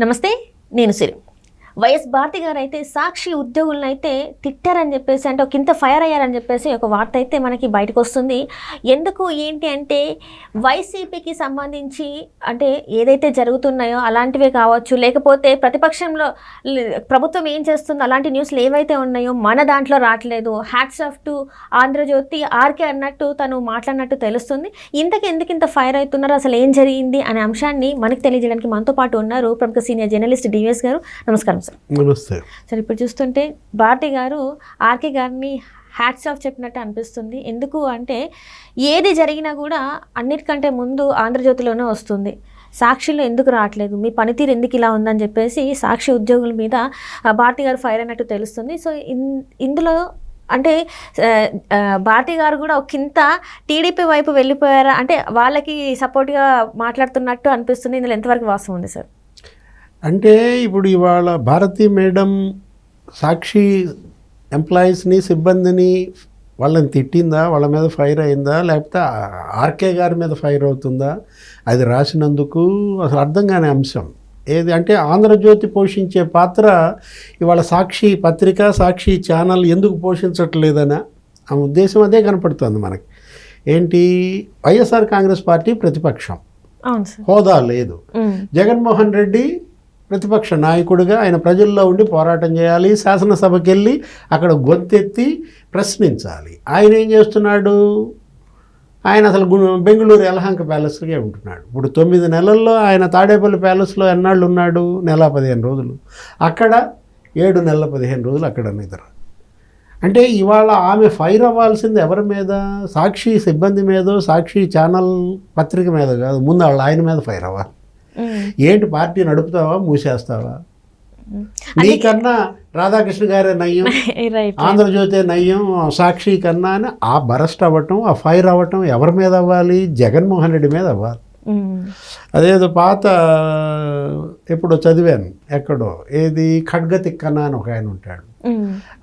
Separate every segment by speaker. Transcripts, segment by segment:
Speaker 1: నమస్తే, నేను సిరి. వైఎస్ భారతి గారు అయితే సాక్షి ఉద్యోగులను అయితే తిట్టారని చెప్పేసి, అంటే ఒక ఇంత ఫైర్ అయ్యారని చెప్పేసి ఒక వార్త అయితే మనకి బయటకు వస్తుంది. ఎందుకు ఏంటి అంటే వైసీపీకి సంబంధించి అంటే ఏదైతే జరుగుతున్నాయో అలాంటివే కావచ్చు, లేకపోతే ప్రతిపక్షంలో ప్రభుత్వం ఏం చేస్తుందో అలాంటి న్యూస్లు ఏవైతే ఉన్నాయో మన దాంట్లో రావట్లేదు. Hats off to Andhra Jyothi RK అన్నట్టు తను మాట్లాడినట్టు తెలుస్తుంది. ఇంతకు ఎందుకు ఇంత ఫైర్ అవుతున్నారు, అసలు ఏం జరిగింది అనే అంశాన్ని మనకు తెలియజేయడానికి మనతో పాటు ఉన్నారు ప్రముఖ సీనియర్ జర్నలిస్ట్ డివిఎస్ గారు. నమస్కారం సార్.
Speaker 2: నమస్తే
Speaker 1: సార్, ఇప్పుడు చూస్తుంటే భారతి గారు ఆర్కే గారిని హ్యాట్స్ ఆఫ్ చెప్పినట్టు అనిపిస్తుంది. ఎందుకు అంటే ఏది జరిగినా కూడా అన్నిటికంటే ముందు ఆంధ్రజ్యోతిలోనే వస్తుంది. సాక్షిలో ఎందుకు రావట్లేదు, మీ పనితీరు ఎందుకు ఇలా ఉందని చెప్పేసి సాక్షి ఉద్యోగుల మీద భారతి గారు ఫైర్ అయినట్టు తెలుస్తుంది. సో ఇందులో అంటే భారతి గారు కూడా ఒకంత టీడీపీ వైపు వెళ్ళిపోయారా, అంటే వాళ్ళకి సపోర్ట్గా మాట్లాడుతున్నట్టు అనిపిస్తుంది. ఇందులో ఎంతవరకు వాస్తవం ఉంది సార్?
Speaker 2: అంటే ఇప్పుడు ఇవాళ భారతి మేడం సాక్షి ఎంప్లాయీస్ని సిబ్బందిని వాళ్ళని తిట్టిందా, వాళ్ళ మీద ఫైర్ అయిందా, లేకపోతే ఆర్కే గారి మీద ఫైర్ అవుతుందా, అది రాసినందుకు అసలు అర్థం కాని అంశం ఏది అంటే ఆంధ్రజ్యోతి పోషించే పాత్ర ఇవాళ సాక్షి పత్రిక సాక్షి ఛానల్ ఎందుకు పోషించట్లేదనా ఆ ఉద్దేశం అదే కనపడుతుంది మనకి. ఏంటి, వైఎస్ఆర్ కాంగ్రెస్ పార్టీ ప్రతిపక్షం, హోదా లేదు. జగన్మోహన్ రెడ్డి ప్రతిపక్ష నాయకుడిగా ఆయన ప్రజల్లో ఉండి పోరాటం చేయాలి, శాసనసభకి వెళ్ళి అక్కడ గొంతెత్తి ప్రశ్నించాలి. ఆయన ఏం చేస్తున్నాడు, ఆయన అసలు బెంగళూరు యలహంక ప్యాలెస్గా ఉంటున్నాడు. ఇప్పుడు 9 నెలల్లో ఆయన తాడేపల్లి ప్యాలెస్లో ఎన్నాళ్ళు ఉన్నాడు, 115 రోజులు. అక్కడ 7 నెలల 15 రోజులు అక్కడ నిద్ర. అంటే ఇవాళ ఆమె ఫైర్ అవ్వాల్సింది ఎవరి మీద, సాక్షి సిబ్బంది మీదో సాక్షి ఛానల్ పత్రిక మీద కాదు, ముందు వాళ్ళ ఆయన మీద ఫైర్ అవ్వాలి. ఏంటి పార్టీ నడుపుతావా మూసేస్తావా, నీకన్నా రాధాకృష్ణ గారే నయ్యం, ఆంధ్రజ్యోతి నయ్యం సాక్షి కన్నా అని ఆ బరస్ట్ అవ్వటం, ఆ ఫైర్ అవ్వటం ఎవరి మీద అవ్వాలి, జగన్మోహన్ రెడ్డి మీద అవ్వాలి. అదేదో పాత ఎప్పుడో చదివాను ఎక్కడో, ఏది ఖడ్గతిక్కన అని ఒక ఆయన ఉంటాడు.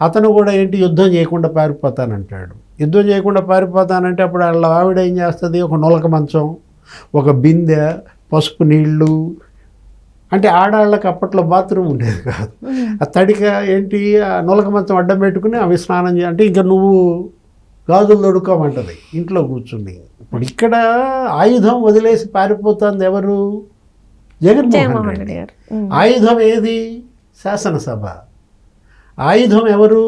Speaker 2: అతను కూడా ఏంటి యుద్ధం చేయకుండా పారిపోతానంటాడు. యుద్ధం చేయకుండా పారిపోతానంటే అప్పుడు వాళ్ళ ఆవిడ ఏం చేస్తుంది, ఒక నులక మంచం, ఒక బిందె, పసుపు నీళ్ళు, అంటే ఆడాళ్ళకి అప్పట్లో బాత్రూమ్ ఉండేది కాదు, ఆ తడిక ఏంటి ఆ నులక మంచం అడ్డం పెట్టుకుని అవి స్నానం అంటే ఇంకా నువ్వు గాజులు దొడుకోమంటది ఇంట్లో కూర్చుని. ఇప్పుడు ఇక్కడ ఆయుధం వదిలేసి పారిపోతుంది ఎవరు, జగన్మోహన్ రెడ్డి. ఆయుధం ఏది, శాసనసభ. ఆయుధం ఎవరు,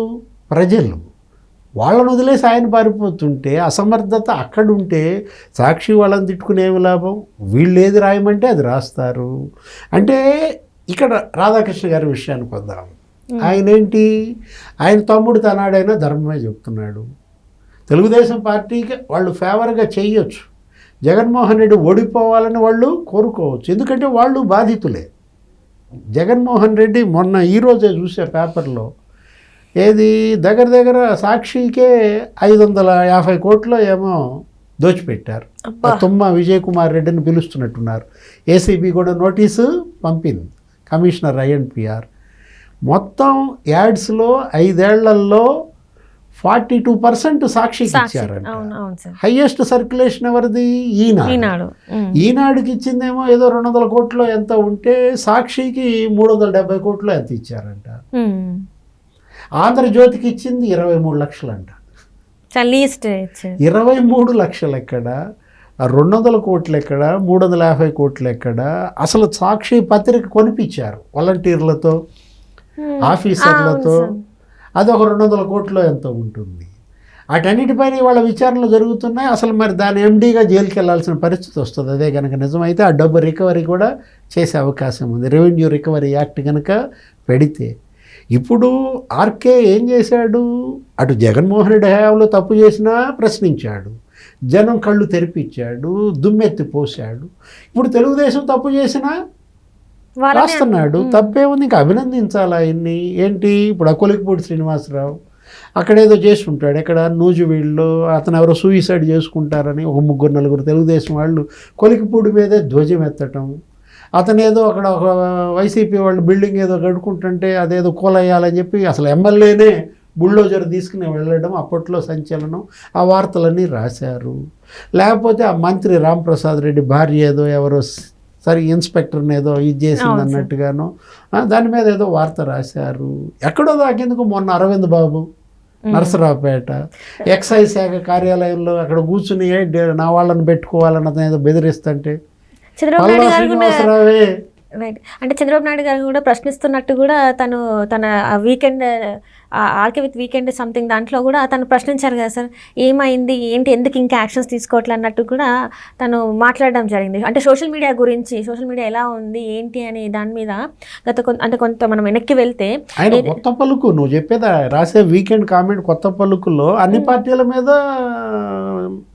Speaker 2: ప్రజలు. వాళ్ళను వదిలేసి ఆయన పారిపోతుంటే అసమర్థత అక్కడుంటే సాక్షి వాళ్ళని తిట్టుకునేవి లాభం, వీళ్ళు ఏది రాయమంటే అది రాస్తారు. అంటే ఇక్కడ రాధాకృష్ణ గారి విషయానికి వద్దాం. ఆయన ఏంటి, ఆయన తమ్ముడు తనాడైనా ధర్మమే చెప్తున్నాడు. తెలుగుదేశం పార్టీకి వాళ్ళు ఫేవర్గా చేయొచ్చు, జగన్మోహన్ రెడ్డి ఓడిపోవాలని వాళ్ళు కోరుకోవచ్చు, ఎందుకంటే వాళ్ళు బాధితులే. జగన్మోహన్ రెడ్డి మొన్న ఈరోజే చూసే పేపర్లో ఏది దగ్గర సాక్షికే 550 కోట్లు ఏమో దోచిపెట్టారు. తుమ్మ విజయ్ కుమార్ రెడ్డిని పిలుస్తున్నట్టున్నారు. ఏసీబీ కూడా నోటీసు పంపింది, కమిషనర్ ఐఎన్పిఆర్. మొత్తం యాడ్స్లో 5 ఏళ్లలో 42% సాక్షికి ఇచ్చారంట. హైయెస్ట్ సర్క్యులేషన్ ఎవరిది, ఈనాడు. ఈనాడుకి ఇచ్చిందేమో ఏదో 200 కోట్లు ఎంత ఉంటే సాక్షికి 370 కోట్లు ఎంత ఇచ్చారంట. ఆంధ్రజ్యోతికి ఇచ్చింది 23 లక్షలు అంట. 23 లక్షలు ఎక్కడ, 200 కోట్లు ఎక్కడ, 350 కోట్లు ఎక్కడ. అసలు సాక్షి పత్రిక కొనిపించారు వాలంటీర్లతో, ఆఫీసర్లతో, అది ఒక 200 కోట్లు ఎంత ఉంటుంది. వాటన్నిటిపైన వాళ్ళ విచారణలు జరుగుతున్నాయి. అసలు మరి దాని ఎండీగా జైలుకి వెళ్ళాల్సిన పరిస్థితి వస్తుంది. అదే కనుక నిజమైతే ఆ డబ్బు రికవరీ కూడా చేసే అవకాశం ఉంది, రెవెన్యూ రికవరీ యాక్ట్ కనుక పెడితే. ఇప్పుడు ఆర్కే ఏం చేశాడు, అటు జగన్మోహన్ రెడ్డి హయాంలో తప్పు చేసినా ప్రశ్నించాడు, జనం కళ్ళు తెరిపించాడు, దుమ్మెత్తి పోసాడు. ఇప్పుడు తెలుగుదేశం తప్పు చేసినా రాస్తున్నాడు, తప్పేముంది, ఇంకా అభినందించాలి ఆయన్ని. ఏంటి, ఇప్పుడు అకొలికిపూడి శ్రీనివాసరావు అక్కడేదో చేసి ఉంటాడు, ఎక్కడ నూజివీడులో అతను ఎవరో సూయిసైడ్ చేసుకుంటారని ఒక 3-4 తెలుగుదేశం వాళ్ళు కొలికిపూడి మీదే ధ్వజం ఎత్తటం. అతను ఏదో అక్కడ ఒక వైసీపీ వాళ్ళు బిల్డింగ్ ఏదో కట్టుకుంటుంటే అదేదో కూలయ్యాలని చెప్పి అసలు ఎమ్మెల్యేనే బుల్డోజర్ తీసుకుని వెళ్ళడం అప్పట్లో సంచలనం. ఆ వార్తలన్నీ రాశారు. లేకపోతే ఆ మంత్రి రాంప్రసాద్ రెడ్డి భార్య ఏదో ఎవరో సరే ఇన్స్పెక్టర్ని ఏదో ఇది చేసింది అన్నట్టుగాను దాని మీద ఏదో వార్త రాశారు. ఎక్కడో దాకేందుకు మొన్న అరవింద్ బాబు నరసరావుపేట ఎక్సైజ్ శాఖ కార్యాలయంలో అక్కడ కూర్చుని నా వాళ్ళని పెట్టుకోవాలన్నది ఏదో బెదిరిస్తుంటే
Speaker 1: చంద్రబాబు నాయుడు గారు కూడా
Speaker 2: శ్రీనివాసరావే
Speaker 1: రైట్. అంటే చంద్రబాబు నాయుడు గారు కూడా ప్రశ్నిస్తున్నట్టు కూడా తన weekend RK with weekend something దాంట్లో కూడా తను ప్రశ్నించారు కదా సార్, ఏమైంది ఏంటి ఎందుకు ఇంకా యాక్షన్స్ తీసుకోవట్లే అన్నట్టు కూడా తను మాట్లాడడం జరిగింది. అంటే సోషల్ మీడియా గురించి, సోషల్ మీడియా ఎలా ఉంది ఏంటి అని దాని మీద అంటే కొంత మనం వెనక్కి వెళ్తే
Speaker 2: ఆయన కొత్త పలుకు నువ్వు చెప్పేదా రాసే వీకెండ్ కామెంట్ కొత్త పలుకులో అన్ని పార్టీల మీద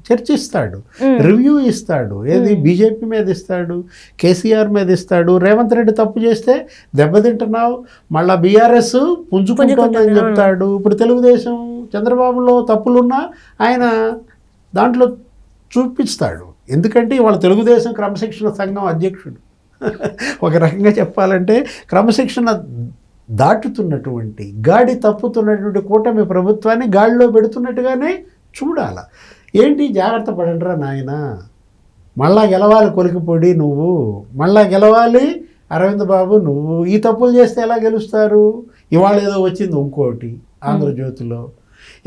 Speaker 2: చర్చిస్తాడు, రివ్యూ ఇస్తాడు. ఏది బీజేపీ మీద ఇస్తాడు, కేసీఆర్ మీద ఇస్తాడు. రేవంత్ రెడ్డి తప్పు చేస్తే దెబ్బతింటున్నావు, మళ్ళీ బీఆర్ఎస్ పుంజుకుంటుందని చెప్తాడు. ఇప్పుడు తెలుగుదేశం చంద్రబాబులో తప్పులున్నా ఆయన దాంట్లో చూపిస్తాడు. ఎందుకంటే ఇవాళ తెలుగుదేశం క్రమశిక్షణ సంఘం అధ్యక్షుడు. ఒక రకంగా చెప్పాలంటే క్రమశిక్షణ దాటుతున్నటువంటి గాడి తప్పుతున్నటువంటి కూటమి ప్రభుత్వాన్ని గాడిలో పెడుతున్నట్టుగానే చూడాల. ఏంటి జాగ్రత్త పడండిరా నాయన, మళ్ళా గెలవాలి కొలికిపొడి నువ్వు, మళ్ళా గెలవాలి అరవింద్ బాబు నువ్వు. ఈ తప్పులు చేస్తే ఎలా గెలుస్తారు? ఇవాళ ఏదో వచ్చింది ఇంకోటి ఆంధ్రజ్యోతిలో,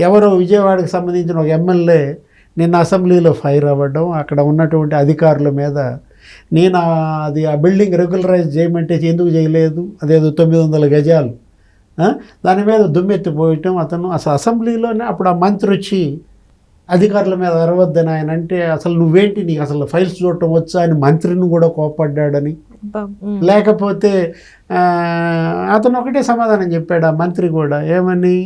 Speaker 2: ఎవరో విజయవాడకి సంబంధించిన ఒక ఎమ్మెల్యే నిన్న అసెంబ్లీలో ఫైర్ అవ్వడం, అక్కడ ఉన్నటువంటి అధికారుల మీద నేను అది ఆ బిల్డింగ్ రెగ్యులరైజ్ చేయమంటే ఎందుకు చేయలేదు, అదేదో 900 గజాలు దాని మీద దుమ్మెత్తిపోయటం. అతను అసలు అసెంబ్లీలోనే అప్పుడు ఆ మంత్రి వచ్చి అధికారుల మీద అరవద్దని ఆయన అంటే, అసలు నువ్వేంటి నీకు అసలు ఫైల్స్ చూడటం వచ్చా అని మంత్రిని కూడా కోప్పడ్డాడని. లేకపోతే అతను ఒకటే సమాధానం చెప్పాడు ఆ మంత్రి కూడా, ఏమని,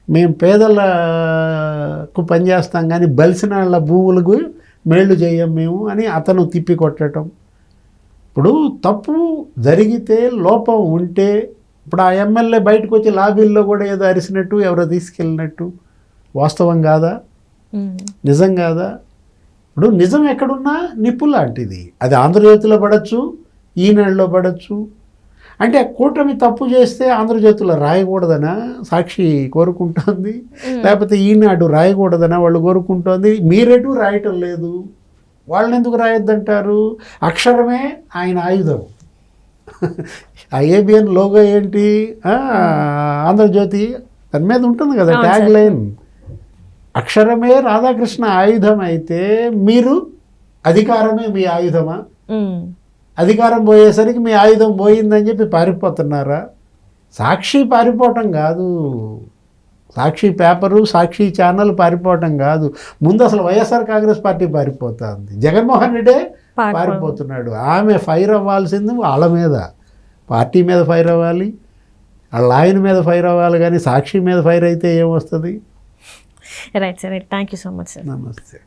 Speaker 2: మేము పేదలకు పనిచేస్తాం కానీ బలిసిన వాళ్ళ భూములకు మేళ్ళు చేయం మేము అని అతను తిప్పి కొట్టడం. ఇప్పుడు తప్పు జరిగితే లోపం ఉంటే, ఇప్పుడు ఆ ఎమ్మెల్యే బయటకు వచ్చి లాబీల్లో కూడా ఏదో అరిసినట్టు ఎవరో తీసుకెళ్ళినట్టు వాస్తవం కాదా, నిజం కాదా? ఇప్పుడు నిజం ఎక్కడున్నా నిప్పు లాంటిది, అది ఆంధ్రజ్యోతిలో పడవచ్చు, ఈనాడులో పడవచ్చు. అంటే కూటమి తప్పు చేస్తే ఆంధ్రజ్యోతిలో రాయకూడదనా సాక్షి కోరుకుంటోంది, లేకపోతే ఈనాడు రాయకూడదనా వాళ్ళు కోరుకుంటోంది. మీరెటు రాయటం లేదు, వాళ్ళని ఎందుకు రాయొద్దంటారు? అక్షరమే ఆయన ఆయుధం. ఆ ఏబిఎన్ లోగో ఏంటి, ఆంధ్రజ్యోతి దాని మీద ఉంటుంది కదా ట్యాగ్ లైన్, అక్షరమే రాధాకృష్ణ ఆయుధం అయితే మీరు అధికారమే మీ ఆయుధమా? అధికారం పోయేసరికి మీ ఆయుధం పోయిందని చెప్పి పారిపోతున్నారా? సాక్షి పారిపోవటం కాదు, సాక్షి పేపరు సాక్షి ఛానల్ పారిపోవటం కాదు, ముందు అసలు వైఎస్ఆర్ కాంగ్రెస్ పార్టీ పారిపోతుంది, జగన్మోహన్ రెడ్డే పారిపోతున్నాడు. ఆమె ఫైర్ అవ్వాల్సింది వాళ్ళ మీద, పార్టీ మీద ఫైర్ అవ్వాలి, వాళ్ళ ఆయన మీద ఫైర్ అవ్వాలి, కానీ సాక్షి మీద ఫైర్ అయితే ఏమొస్తుంది?
Speaker 1: Right sir, right. Thank you so much sir.
Speaker 2: నమస్తే.